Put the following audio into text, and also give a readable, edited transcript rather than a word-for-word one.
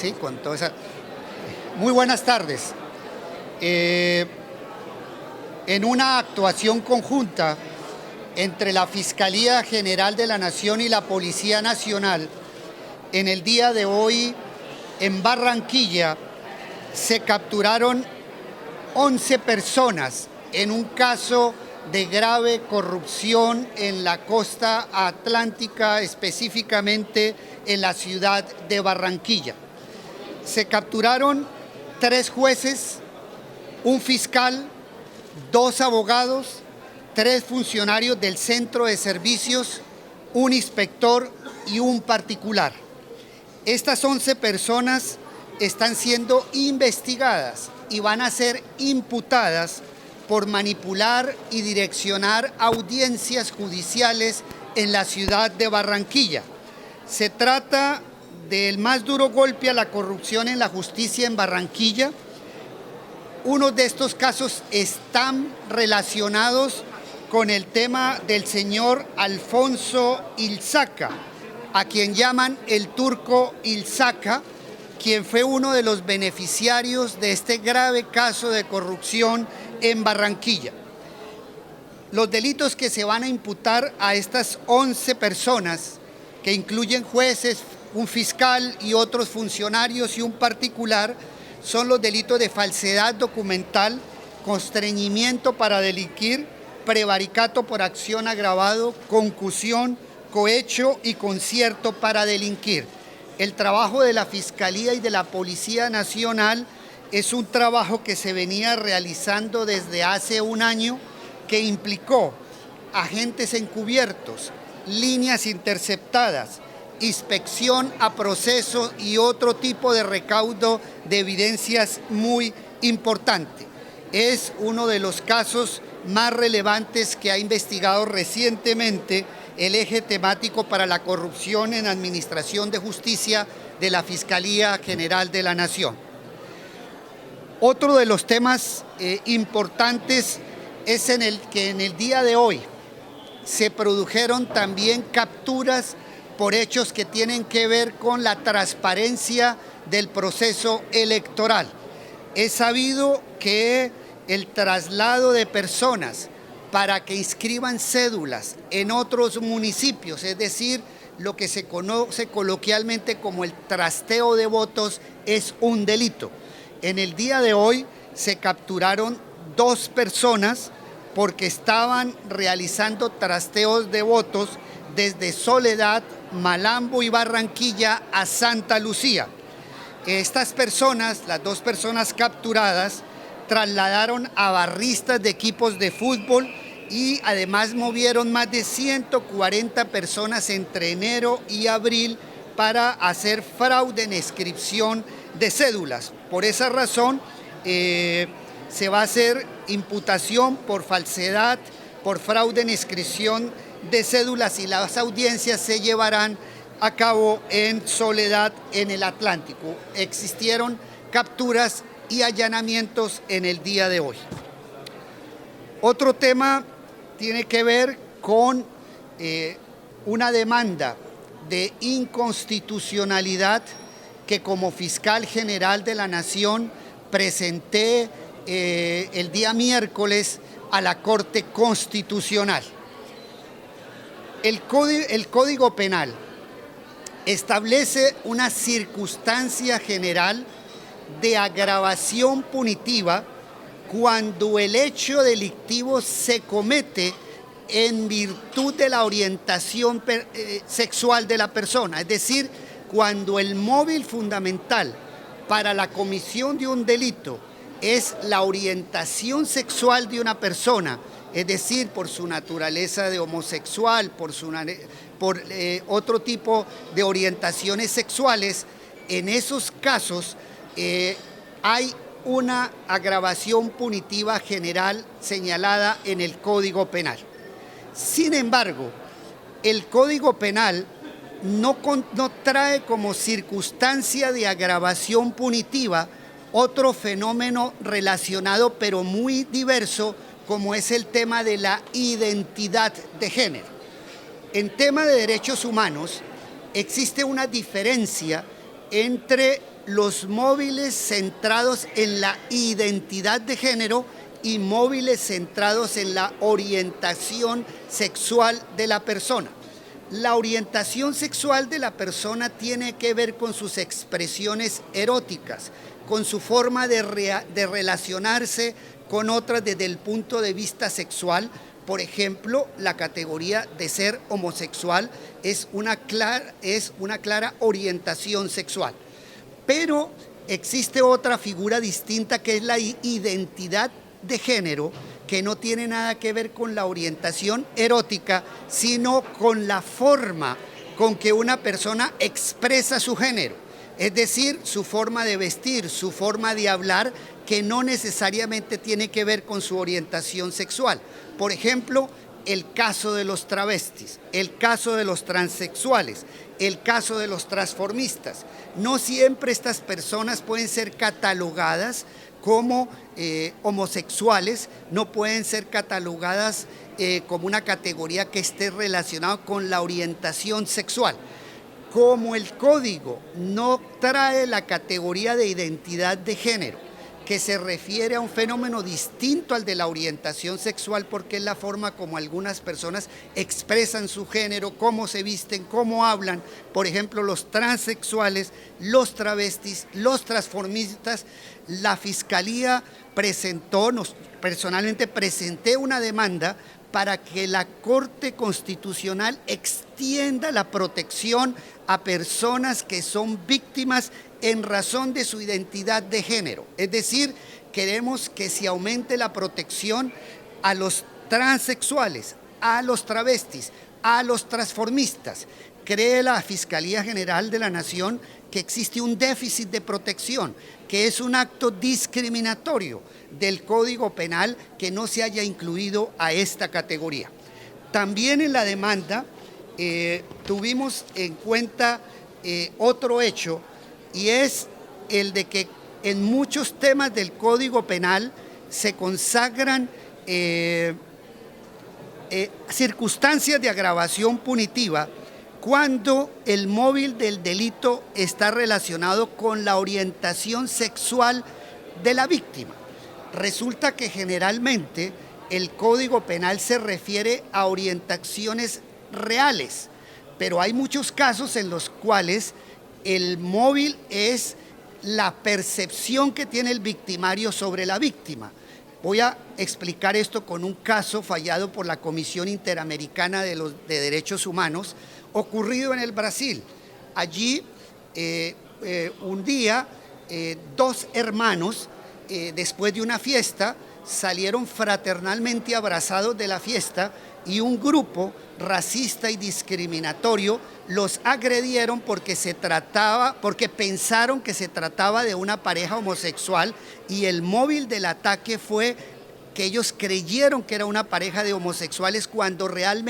Sí, con toda esa... Muy buenas tardes. En una actuación conjunta entre la Fiscalía General de la Nación y la Policía Nacional, en el día de hoy en Barranquilla se capturaron 11 personas en un caso de grave corrupción en la costa atlántica, específicamente en la ciudad de Barranquilla. Se capturaron 3 jueces, un fiscal, 2 abogados, 3 funcionarios del centro de servicios, un inspector y un particular. Estas 11 personas están siendo investigadas y van a ser imputadas por manipular y direccionar audiencias judiciales en la ciudad de Barranquilla. Se trata del más duro golpe a la corrupción en la justicia en Barranquilla. Uno de estos casos están relacionados con el tema del señor Alfonso Ilzaca, a quien llaman el Turco Ilzaca, quien fue uno de los beneficiarios de este grave caso de corrupción en Barranquilla. Los delitos que se van a imputar a estas 11 personas, que incluyen jueces, un fiscal y otros funcionarios y un particular, son los delitos de falsedad documental, constreñimiento para delinquir, prevaricato por acción agravado, concusión, cohecho y concierto para delinquir. El trabajo de la Fiscalía y de la Policía Nacional es un trabajo que se venía realizando desde hace un año, que implicó agentes encubiertos, líneas interceptadas, inspección a proceso y otro tipo de recaudo de evidencias muy importante. Es uno de los casos más relevantes que ha investigado recientemente el eje temático para la corrupción en administración de justicia de la Fiscalía General de la Nación. Otro de los temas importantes es en el que en el día de hoy se produjeron también capturas por hechos que tienen que ver con la transparencia del proceso electoral. Es sabido que el traslado de personas para que inscriban cédulas en otros municipios, es decir, lo que se conoce coloquialmente como el trasteo de votos, es un delito. En el día de hoy se capturaron 2 personas porque estaban realizando trasteos de votos desde Soledad, Malambo y Barranquilla a Santa Lucía. Estas personas, las 2 personas capturadas, trasladaron a barristas de equipos de fútbol y además movieron más de 140 personas entre enero y abril para hacer fraude en inscripción de cédulas. Por esa razón se va a hacer imputación por falsedad, por fraude en inscripción de cédulas, y las audiencias se llevarán a cabo en Soledad, en el Atlántico. Existieron capturas y allanamientos en el día de hoy. Otro tema tiene que ver con una demanda de inconstitucionalidad que como fiscal general de la Nación presenté el día miércoles a la Corte Constitucional. El Código Penal establece una circunstancia general de agravación punitiva cuando el hecho delictivo se comete en virtud de la orientación sexual de la persona, es decir, cuando el móvil fundamental para la comisión de un delito es la orientación sexual de una persona, es decir, por su naturaleza de homosexual, por otro tipo de orientaciones sexuales. En esos casos hay una agravación punitiva general señalada en el Código Penal. Sin embargo, el Código Penal no trae como circunstancia de agravación punitiva otro fenómeno relacionado pero muy diverso, como es el tema de la identidad de género. En tema de derechos humanos existe una diferencia entre los móviles centrados en la identidad de género y móviles centrados en la orientación sexual de la persona. La orientación sexual de la persona tiene que ver con sus expresiones eróticas, con su forma de relacionarse con otras desde el punto de vista sexual. Por ejemplo, la categoría de ser homosexual es una clara orientación sexual. Pero existe otra figura distinta que es la identidad de género, que no tiene nada que ver con la orientación erótica, sino con la forma con que una persona expresa su género, es decir, su forma de vestir, su forma de hablar, que no necesariamente tiene que ver con su orientación sexual. Por ejemplo, el caso de los travestis, el caso de los transexuales, el caso de los transformistas. No siempre estas personas pueden ser catalogadas como homosexuales, no pueden ser catalogadas como una categoría que esté relacionada con la orientación sexual. Como el código no trae la categoría de identidad de género, que se refiere a un fenómeno distinto al de la orientación sexual, porque es la forma como algunas personas expresan su género, cómo se visten, cómo hablan. Por ejemplo, los transexuales, los travestis, los transformistas. La Fiscalía personalmente presenté una demanda para que la Corte Constitucional extienda la protección a personas que son víctimas en razón de su identidad de género. Es decir, queremos que se aumente la protección a los transexuales, a los travestis, a los transformistas. Cree la Fiscalía General de la Nación que existe un déficit de protección, que es un acto discriminatorio del Código Penal que no se haya incluido a esta categoría. También en la demanda tuvimos en cuenta otro hecho, y es el de que en muchos temas del Código Penal se consagran circunstancias de agravación punitiva cuando el móvil del delito está relacionado con la orientación sexual de la víctima. Resulta que generalmente el Código Penal se refiere a orientaciones reales, pero hay muchos casos en los cuales el móvil es la percepción que tiene el victimario sobre la víctima. Voy a explicar esto con un caso fallado por la Comisión Interamericana de Derechos Humanos, ocurrido en el Brasil. Allí, un día, dos hermanos, después de una fiesta, salieron fraternalmente abrazados de la fiesta y un grupo racista y discriminatorio los agredieron porque pensaron que se trataba de una pareja homosexual, y el móvil del ataque fue que ellos creyeron que era una pareja de homosexuales cuando realmente